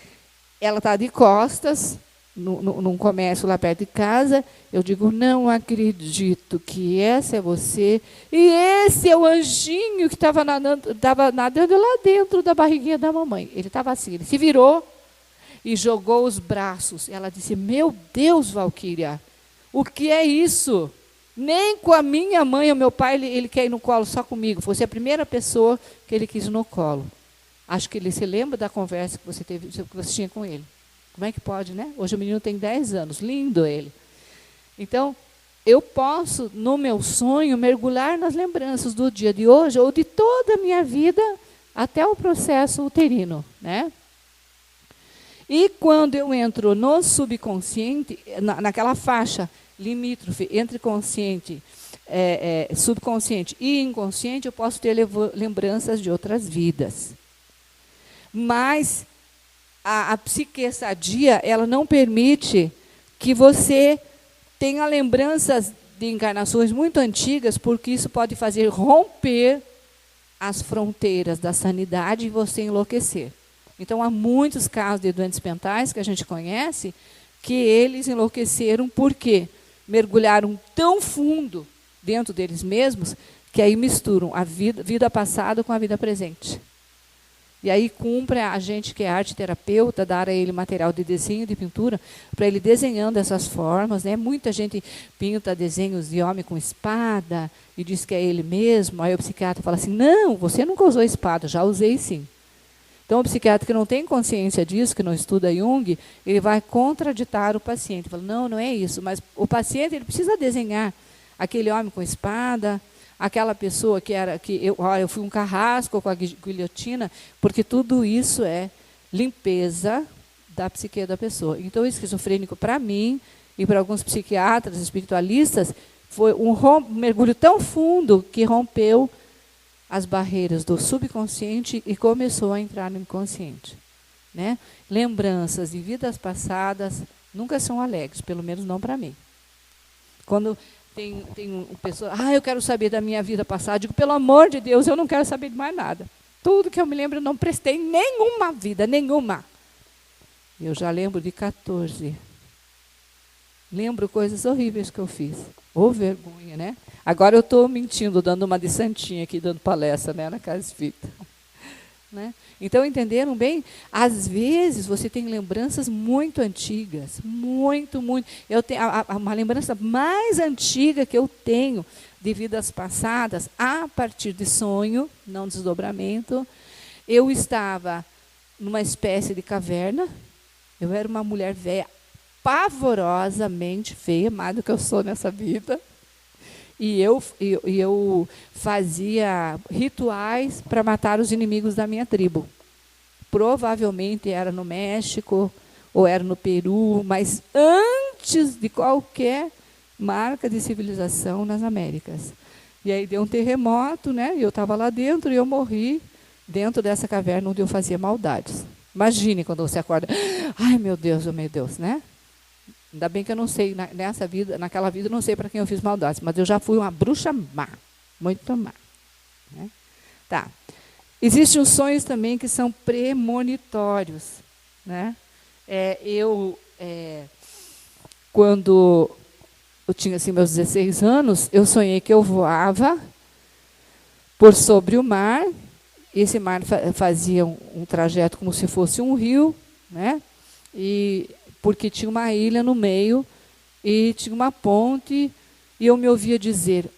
ela está de costas, num comércio lá perto de casa, eu digo, não acredito que essa é você, e esse é o anjinho que estava nadando lá dentro da barriguinha da mamãe. Ele estava assim, ele se virou, e jogou os braços. Ela disse, meu Deus, Valquíria, o que é isso? Nem com a minha mãe ou meu pai ele quer ir no colo, só comigo. Você é a primeira pessoa que ele quis ir no colo. Acho que ele se lembra da conversa que você teve, que você tinha com ele. Como é que pode, né? Hoje o menino tem 10 anos, lindo ele. Então, eu posso, no meu sonho, mergulhar nas lembranças do dia de hoje ou de toda a minha vida até o processo uterino, né? E quando eu entro no subconsciente, naquela faixa limítrofe entre consciente, subconsciente e inconsciente, eu posso ter lembranças de outras vidas. Mas a psique sadia, ela não permite que você tenha lembranças de encarnações muito antigas, porque isso pode fazer romper as fronteiras da sanidade e você enlouquecer. Então, há muitos casos de doentes mentais que a gente conhece, que eles enlouqueceram porque mergulharam tão fundo dentro deles mesmos, que aí misturam a vida passada com a vida presente. E aí cumpre a gente que é arte terapeuta, dar a ele material de desenho, de pintura, para ele desenhando essas formas, né? Muita gente pinta desenhos de homem com espada e diz que é ele mesmo. Aí o psiquiatra fala assim, não, você nunca usou espada, já usei sim. Então o psiquiatra que não tem consciência disso, que não estuda Jung, ele vai contraditar o paciente. Fala, não, não é isso, mas o paciente ele precisa desenhar aquele homem com espada, aquela pessoa eu fui um carrasco com a guilhotina, porque tudo isso é limpeza da psique da pessoa. Então, o esquizofrênico, para mim, e para alguns psiquiatras, espiritualistas, foi um mergulho tão fundo que rompeu as barreiras do subconsciente e começou a entrar no inconsciente. Né? Lembranças de vidas passadas nunca são alegres, pelo menos não para mim. Quando tem pessoa, eu quero saber da minha vida passada. Digo, pelo amor de Deus, eu não quero saber de mais nada. Tudo que eu me lembro, eu não prestei nenhuma vida, nenhuma. Eu já lembro de 14. Lembro coisas horríveis que eu fiz. Ô vergonha, né? Agora eu estou mentindo, dando uma de santinha aqui, dando palestra, né, na Casa Espírita. Né? Então, entenderam bem? Às vezes, você tem lembranças muito antigas, muito. Eu tenho uma lembrança mais antiga que eu tenho de vidas passadas, a partir de sonho, não desdobramento. Eu estava numa espécie de caverna. Eu era uma mulher velha, pavorosamente feia, mais do que eu sou nessa vida. E eu fazia rituais para matar os inimigos da minha tribo. Provavelmente era no México ou era no Peru, mas antes de qualquer marca de civilização nas Américas. E aí deu um terremoto, né? E eu estava lá dentro e eu morri dentro dessa caverna onde eu fazia maldades. Imagine quando você acorda. Ai, meu Deus, né? Ainda bem que eu não sei, naquela vida, eu não sei para quem eu fiz maldades, mas eu já fui uma bruxa má, muito má. Né? Tá. Existem os sonhos também que são premonitórios. Né? Quando eu tinha assim, meus 16 anos, eu sonhei que eu voava por sobre o mar, e esse mar fazia um trajeto como se fosse um rio, né? Porque tinha uma ilha no meio e tinha uma ponte, e eu me ouvia dizer,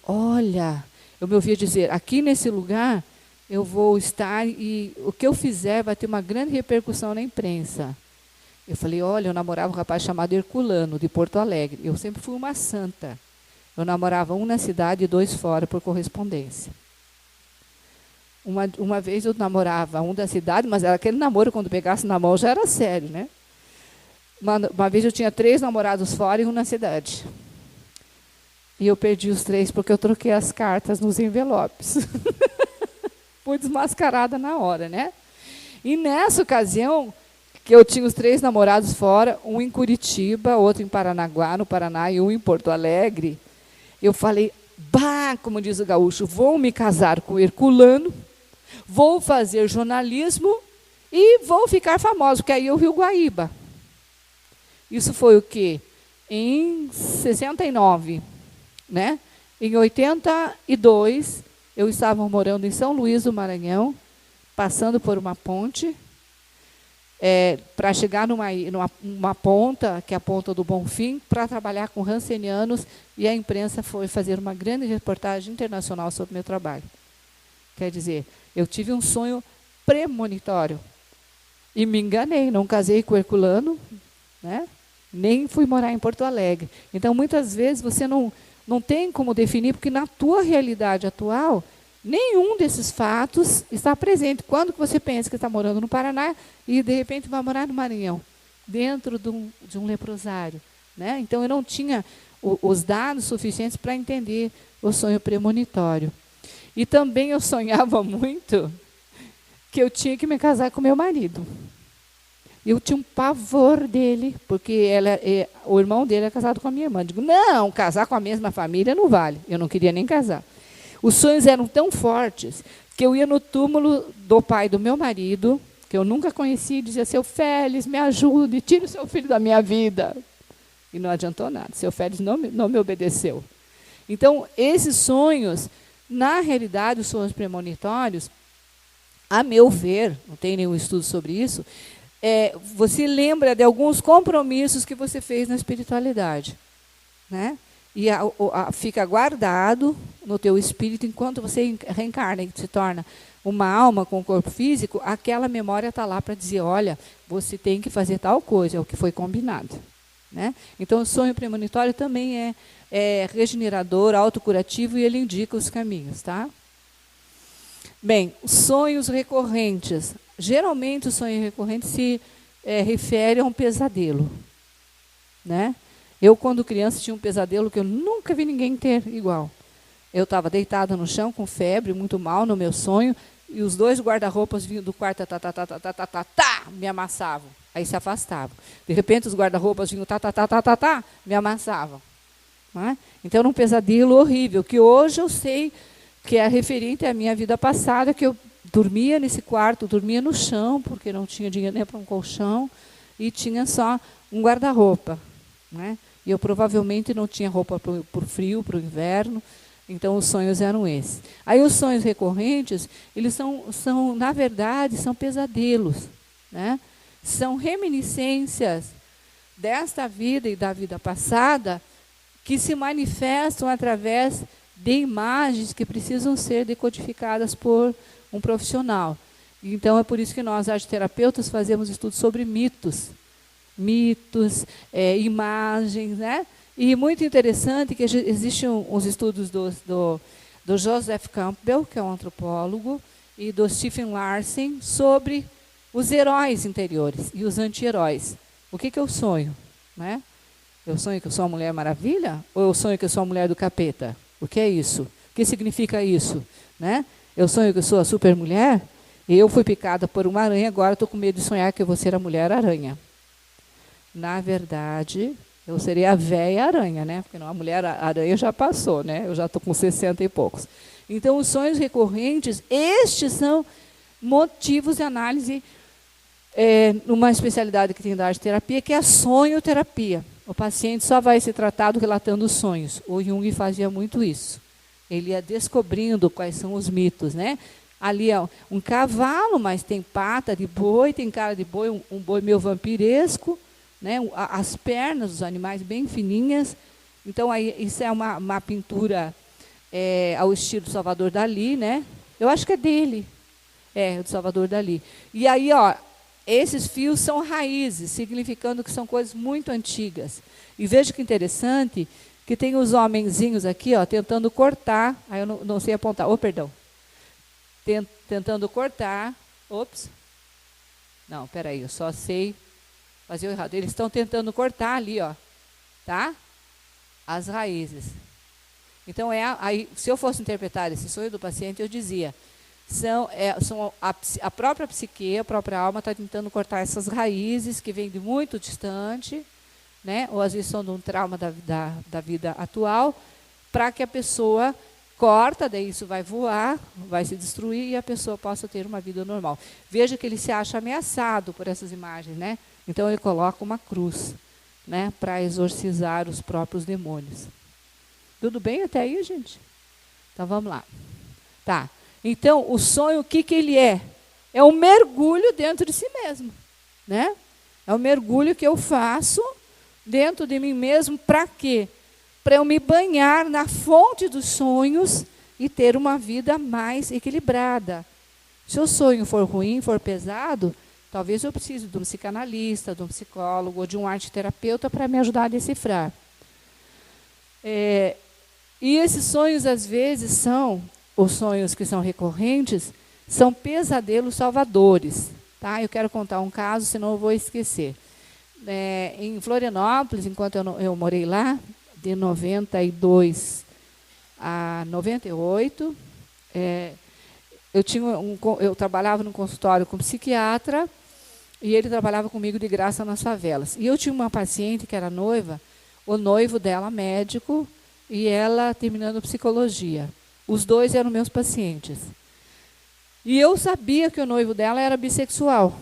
aqui nesse lugar eu vou estar e o que eu fizer vai ter uma grande repercussão na imprensa. Eu falei, eu namorava um rapaz chamado Herculano, de Porto Alegre. Eu sempre fui uma santa. Eu namorava um na cidade e 2 fora por correspondência. Uma vez eu namorava um da cidade, mas era aquele namoro, quando pegasse na mão já era sério, né? Uma vez eu tinha 3 namorados fora e um na cidade. E eu perdi os 3 porque eu troquei as cartas nos envelopes. Fui desmascarada na hora, né? E nessa ocasião, que eu tinha os 3 namorados fora, um em Curitiba, outro em Paranaguá, no Paraná, e um em Porto Alegre, eu falei, como diz o gaúcho, vou me casar com o Herculano, vou fazer jornalismo e vou ficar famosa, porque aí eu vi o Guaíba. Isso foi o quê? Em 69. Né? Em 82, eu estava morando em São Luís do Maranhão, passando por uma ponte, para chegar numa ponta, que é a ponta do Bonfim, para trabalhar com rancenianos, e a imprensa foi fazer uma grande reportagem internacional sobre meu trabalho. Quer dizer, eu tive um sonho premonitório, e me enganei, não casei com Herculano, né? Nem fui morar em Porto Alegre. Então, muitas vezes, você não tem como definir, porque na tua realidade atual, nenhum desses fatos está presente. Quando que você pensa que está morando no Paraná e, de repente, vai morar no Maranhão, dentro de um leprosário, né? Então, eu não tinha os dados suficientes para entender o sonho premonitório. E também eu sonhava muito que eu tinha que me casar com meu marido. Eu tinha um pavor dele, porque o irmão dele é casado com a minha irmã. Eu digo, não, casar com a mesma família não vale. Eu não queria nem casar. Os sonhos eram tão fortes que eu ia no túmulo do pai do meu marido, que eu nunca conheci, e dizia, seu Félix, me ajude, tire o seu filho da minha vida. E não adiantou nada, seu Félix não me obedeceu. Então, esses sonhos, na realidade, os sonhos premonitórios, a meu ver, não tem nenhum estudo sobre isso, você lembra de alguns compromissos que você fez na espiritualidade, né? E fica guardado no teu espírito, enquanto você reencarna e se torna uma alma com um corpo físico, aquela memória está lá para dizer, olha, você tem que fazer tal coisa, é o que foi combinado, né? Então, o sonho premonitório também é regenerador, autocurativo, e ele indica os caminhos, tá? Bem, os sonhos recorrentes. Geralmente, o sonho recorrente se refere a um pesadelo, né? Eu, quando criança, tinha um pesadelo que eu nunca vi ninguém ter igual. Eu estava deitada no chão, com febre, muito mal no meu sonho, e os 2 guarda-roupas vinham do quarto, me amassavam. Aí se afastavam. De repente, os guarda-roupas vinham, me amassavam. Né? Então, era um pesadelo horrível, que hoje eu sei que é referente à minha vida passada, que eu dormia nesse quarto, dormia no chão, porque não tinha dinheiro nem para um colchão, e tinha só um guarda-roupa, né? E eu provavelmente não tinha roupa para o frio, para o inverno, então os sonhos eram esses. Aí os sonhos recorrentes, eles são na verdade, são pesadelos, né? São reminiscências desta vida e da vida passada, que se manifestam através de imagens que precisam ser decodificadas por um profissional. Então, é por isso que nós, arteterapeutas, fazemos estudos sobre mitos, imagens, né? E muito interessante que existem uns estudos do Joseph Campbell, que é um antropólogo, e do Stephen Larsen, sobre os heróis interiores e os anti-heróis. O que eu sonho, né? Eu sonho que eu sou a Mulher Maravilha? Ou eu sonho que eu sou a mulher do capeta? O que é isso? O que significa isso? Né? Eu sonho que eu sou a supermulher? Eu fui picada por uma aranha, agora estou com medo de sonhar que eu vou ser a Mulher-Aranha. Na verdade, eu serei a véia-aranha, né? Porque não, a Mulher-Aranha já passou, né? Eu já estou com 60 e poucos. Então, os sonhos recorrentes, estes são motivos de análise numa especialidade que tem da arte-terapia, que é a sonhoterapia. O paciente só vai ser tratado relatando os sonhos. O Jung fazia muito isso. Ele ia descobrindo quais são os mitos, né? Ali é um cavalo, mas tem pata de boi, tem cara de boi, um boi meio vampiresco, né? As pernas dos animais bem fininhas. Então, aí, isso é uma pintura ao estilo do Salvador Dalí, né? Eu acho que é dele. Do Salvador Dalí. E aí, ó, esses fios são raízes, significando que são coisas muito antigas. E veja que interessante, que tem os homenzinhos aqui, ó, tentando cortar. Aí eu não sei apontar. Perdão. Tentando cortar. Ops. Não, peraí, eu só sei fazer o errado. Eles estão tentando cortar ali, ó, tá? As raízes. Então, aí, se eu fosse interpretar esse sonho do paciente, eu dizia, são a própria psique, a própria alma está tentando cortar essas raízes que vêm de muito distante, né? Ou às vezes são de um trauma da vida atual, para que a pessoa corta, daí isso vai voar, vai se destruir e a pessoa possa ter uma vida normal. Veja que ele se acha ameaçado por essas imagens, né? Então ele coloca uma cruz, né, para exorcizar os próprios demônios. Tudo bem até aí, gente? Então vamos lá. Tá. Então, o sonho, o que ele é? É um mergulho dentro de si mesmo. né? É um mergulho que eu faço dentro de mim mesmo, para quê? Para eu me banhar na fonte dos sonhos e ter uma vida mais equilibrada. Se o sonho for ruim, for pesado, talvez eu precise de um psicanalista, de um psicólogo, ou de um arteterapeuta para me ajudar a decifrar. E esses sonhos, às vezes, são, os sonhos que são recorrentes, são pesadelos salvadores. Tá? Eu quero contar um caso, senão eu vou esquecer. Em Florianópolis, enquanto eu morei lá, de 92 a 98, eu trabalhava num consultório com um psiquiatra, e ele trabalhava comigo de graça nas favelas. E eu tinha uma paciente que era noiva, o noivo dela médico, e ela terminando psicologia. Os dois eram meus pacientes. E eu sabia que o noivo dela era bissexual,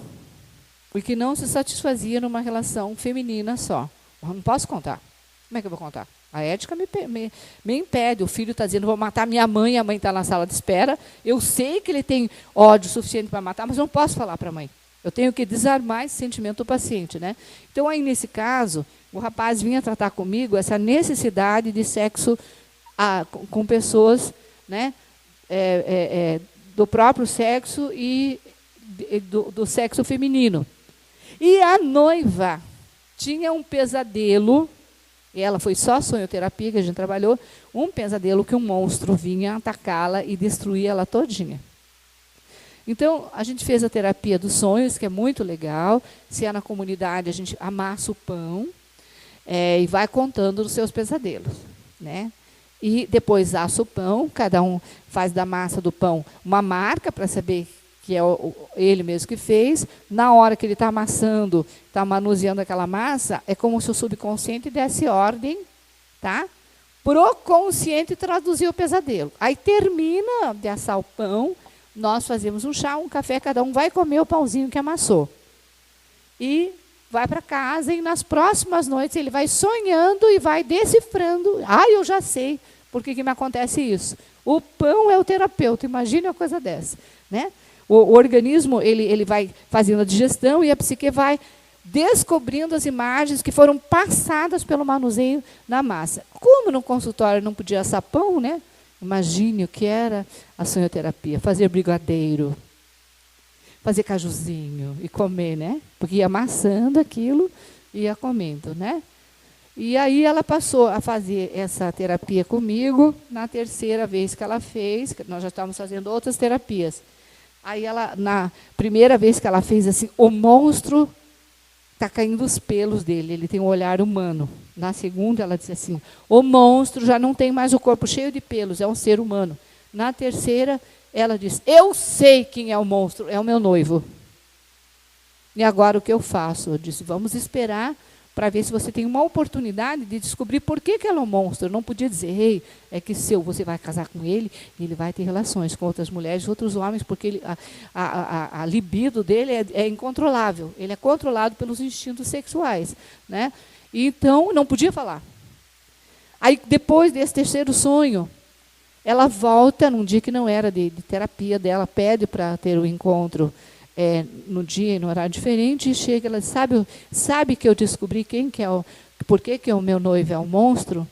porque não se satisfazia numa relação feminina só. Eu não posso contar. Como é que eu vou contar? A ética me impede. O filho está dizendo, vou matar minha mãe, a mãe está na sala de espera. Eu sei que ele tem ódio suficiente para matar, mas não posso falar para a mãe. Eu tenho que desarmar esse sentimento do paciente, né? Então, aí, nesse caso, o rapaz vinha tratar comigo essa necessidade de sexo com pessoas, né, do próprio sexo e do sexo feminino. E a noiva tinha um pesadelo, e ela foi só sonhoterapia que a gente trabalhou, um pesadelo que um monstro vinha atacá-la e destruir ela todinha. Então, a gente fez a terapia dos sonhos, que é muito legal. Se é na comunidade, a gente amassa o pão e vai contando os seus pesadelos, né? E depois assa o pão, cada um faz da massa do pão uma marca para saber que é ele mesmo que fez. Na hora que ele está amassando, está manuseando aquela massa, é como se o subconsciente desse ordem, tá? Pro consciente traduzir o pesadelo. Aí termina de assar o pão, nós fazemos um chá, um café, cada um vai comer o pãozinho que amassou. E vai para casa, e nas próximas noites ele vai sonhando e vai decifrando. Eu já sei por que me acontece isso. O pão é o terapeuta, imagine uma coisa dessa, né? O organismo ele vai fazendo a digestão e a psique vai descobrindo as imagens que foram passadas pelo manuseio na massa. Como no consultório não podia assar pão, né? Imagine o que era a sonhoterapia, fazer brigadeiro, fazer cajuzinho e comer, né? Porque ia amassando aquilo e ia comendo, né? E aí ela passou a fazer essa terapia comigo. Na terceira vez que ela fez, nós já estávamos fazendo outras terapias. Aí ela, na primeira vez que ela fez assim, o monstro está caindo os pelos dele, ele tem um olhar humano. Na segunda, ela disse assim, o monstro já não tem mais o corpo cheio de pelos, é um ser humano. Na terceira, ela disse, eu sei quem é o monstro, é o meu noivo. E agora o que eu faço? Eu disse, vamos esperar para ver se você tem uma oportunidade de descobrir por que ela é um monstro. Eu não podia dizer, ei, é que você vai casar com ele, e ele vai ter relações com outras mulheres, outros homens, porque a libido dele é incontrolável. Ele é controlado pelos instintos sexuais, né? E então, não podia falar. Aí, depois desse terceiro sonho, ela volta, num dia que não era de terapia dela, pede para ter o encontro no dia e no horário diferente, e chega, ela diz, sabe que eu descobri por que o meu noivo é um monstro?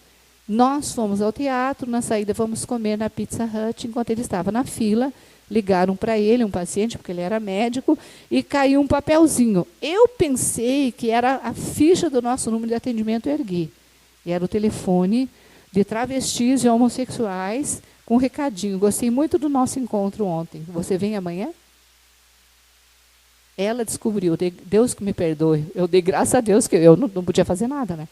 Nós fomos ao teatro, na saída fomos comer na Pizza Hut, enquanto ele estava na fila, ligaram para ele, um paciente, porque ele era médico, e caiu um papelzinho. Eu pensei que era a ficha do nosso número de atendimento, ergui. E era o telefone de travestis e homossexuais, com um recadinho. Gostei muito do nosso encontro ontem. Você vem amanhã? Ela descobriu, Deus que me perdoe, eu dei graças a Deus que eu não podia fazer nada, né?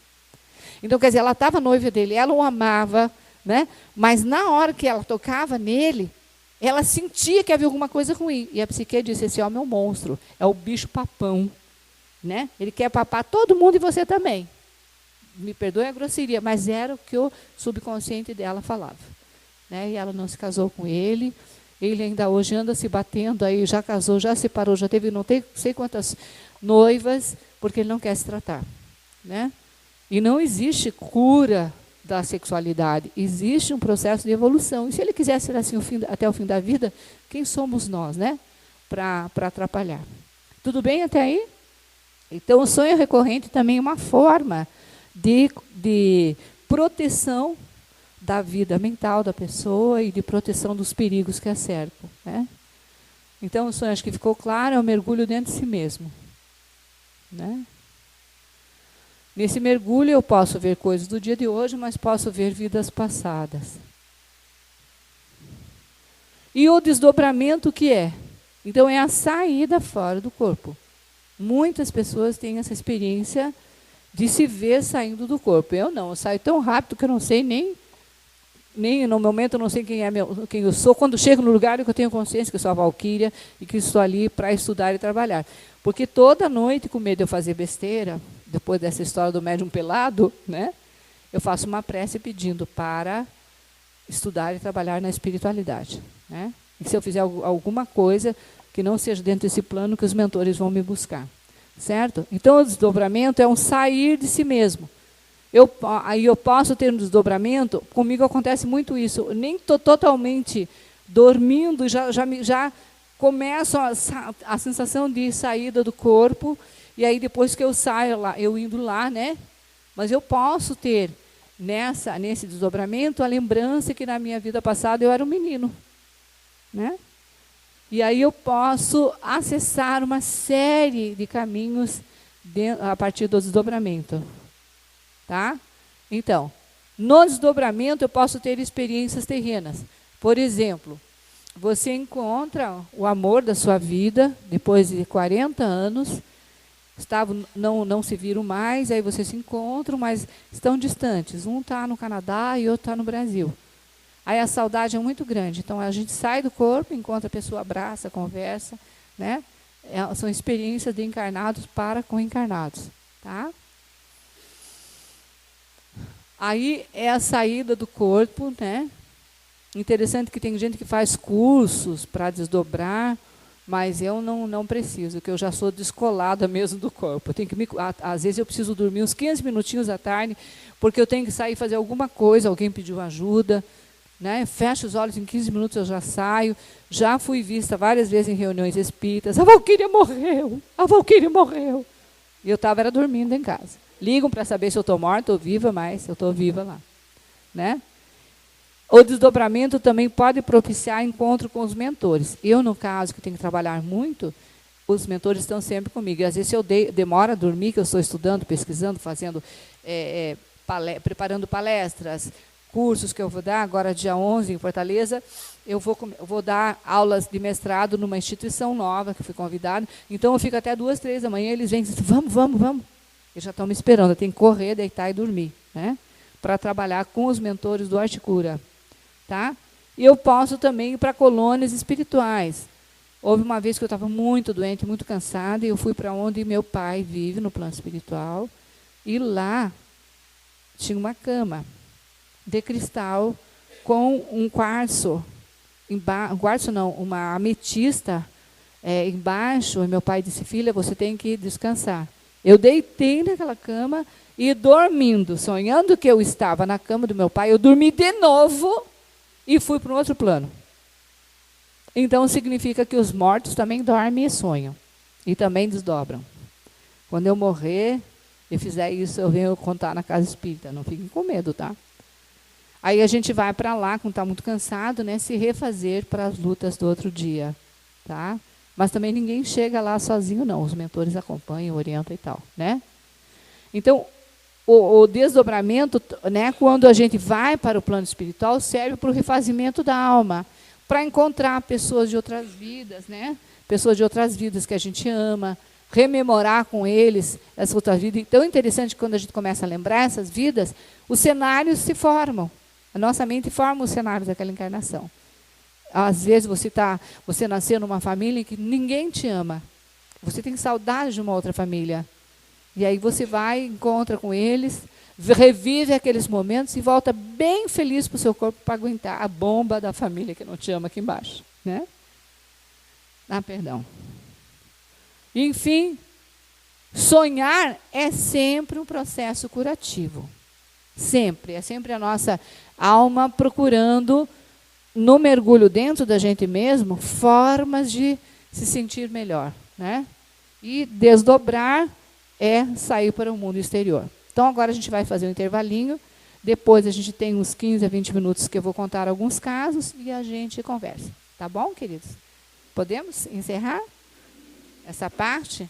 Então, quer dizer, ela estava noiva dele, ela o amava, né? Mas na hora que ela tocava nele, ela sentia que havia alguma coisa ruim. E a psique disse, esse homem é um monstro, é o bicho papão, né? Ele quer papar todo mundo e você também. Me perdoe a grosseria, mas era o que o subconsciente dela falava, né? E ela não se casou com ele. Ele ainda hoje anda se batendo, aí já casou, já separou, já teve não sei quantas noivas, porque ele não quer se tratar, né? E não existe cura da sexualidade, existe um processo de evolução. E se ele quiser ser assim até o fim da vida, quem somos nós, né? Para atrapalhar. Tudo bem até aí? Então, o sonho recorrente também é uma forma de proteção da vida mental da pessoa e de proteção dos perigos que a cercam, né? Então, o sonho, acho que ficou claro, é o mergulho dentro de si mesmo, né? Nesse mergulho eu posso ver coisas do dia de hoje, mas posso ver vidas passadas. E o desdobramento, o que é? Então, é a saída fora do corpo. Muitas pessoas têm essa experiência de se ver saindo do corpo. Eu não, eu saio tão rápido que eu não sei nem no momento eu não sei quem eu sou. Quando chego no lugar, eu tenho consciência que eu sou a Valquíria e que estou ali para estudar e trabalhar. Porque toda noite, com medo de eu fazer besteira, depois dessa história do médium pelado, né, eu faço uma prece pedindo para estudar e trabalhar na espiritualidade, né? E se eu fizer alguma coisa que não seja dentro desse plano, que os mentores vão me buscar, certo? Então, o desdobramento é um sair de si mesmo. Aí eu posso ter um desdobramento, comigo acontece muito isso, eu nem estou totalmente dormindo, já começo a sensação de saída do corpo, e aí depois que eu saio lá, eu indo lá, né? Mas eu posso ter nesse desdobramento a lembrança que na minha vida passada eu era um menino, né? E aí eu posso acessar uma série de caminhos a partir do desdobramento. Tá? Então, no desdobramento eu posso ter experiências terrenas. Por exemplo, você encontra o amor da sua vida, depois de 40 anos, não se viram mais, aí vocês se encontram, mas estão distantes. Um está no Canadá e outro está no Brasil. Aí a saudade é muito grande. Então, a gente sai do corpo, encontra a pessoa, abraça, conversa, né? São experiências de encarnados para com encarnados. Tá? Aí é a saída do corpo, né? Interessante que tem gente que faz cursos para desdobrar, mas eu não preciso, porque eu já sou descolada mesmo do corpo. Eu tenho que às vezes eu preciso dormir uns 15 minutinhos à tarde, porque eu tenho que sair e fazer alguma coisa, alguém pediu ajuda, né? Fecho os olhos, em 15 minutos eu já saio. Já fui vista várias vezes em reuniões espíritas. A Valquíria morreu! A Valquíria morreu! E eu estava dormindo em casa. Ligam para saber se eu estou morta ou viva, mas eu estou viva lá, né? O desdobramento também pode propiciar encontro com os mentores. Eu, no caso, que tenho que trabalhar muito, os mentores estão sempre comigo. E, às vezes, se eu demoro a dormir, que eu estou estudando, pesquisando, fazendo, preparando palestras, cursos que eu vou dar, agora dia 11 em Fortaleza, eu vou dar aulas de mestrado numa instituição nova, que fui convidado. Então, eu fico até 2, 3 da manhã, eles vêm e dizem, vamos. Eles já estão me esperando, eu tenho que correr, deitar e dormir, né? Para trabalhar com os mentores do Arte Cura. Tá? E eu posso também ir para colônias espirituais. Houve uma vez que eu estava muito doente, muito cansada, e eu fui para onde meu pai vive, no plano espiritual, e lá tinha uma cama de cristal com um quartzo, uma ametista embaixo, e meu pai disse, filha, você tem que descansar. Eu deitei naquela cama e dormindo, sonhando que eu estava na cama do meu pai, eu dormi de novo e fui para um outro plano. Então, significa que os mortos também dormem e sonham. E também desdobram. Quando eu morrer e fizer isso, eu venho contar na casa espírita. Não fiquem com medo, tá? Aí a gente vai para lá, quando está muito cansado, né, se refazer para as lutas do outro dia. Tá? Mas também ninguém chega lá sozinho, não. Os mentores acompanham, orientam e tal, né? Então, o desdobramento, né, quando a gente vai para o plano espiritual, serve para o refazimento da alma, para encontrar pessoas de outras vidas, né? Pessoas de outras vidas que a gente ama, rememorar com eles essa outra vida. Então, é interessante que quando a gente começa a lembrar essas vidas, os cenários se formam. A nossa mente forma os cenários daquela encarnação. Às vezes você nasceu numa família em que ninguém te ama. Você tem saudade de uma outra família. E aí você vai, encontra com eles, revive aqueles momentos e volta bem feliz para o seu corpo para aguentar a bomba da família que não te ama aqui embaixo, né? Perdão. Enfim, sonhar é sempre um processo curativo. Sempre. É sempre a nossa alma procurando, no mergulho dentro da gente mesmo, formas de se sentir melhor, né? E desdobrar é sair para o mundo exterior. Então, agora a gente vai fazer um intervalinho. Depois a gente tem uns 15 a 20 minutos que eu vou contar alguns casos e a gente conversa. Tá bom, queridos? Podemos encerrar essa parte?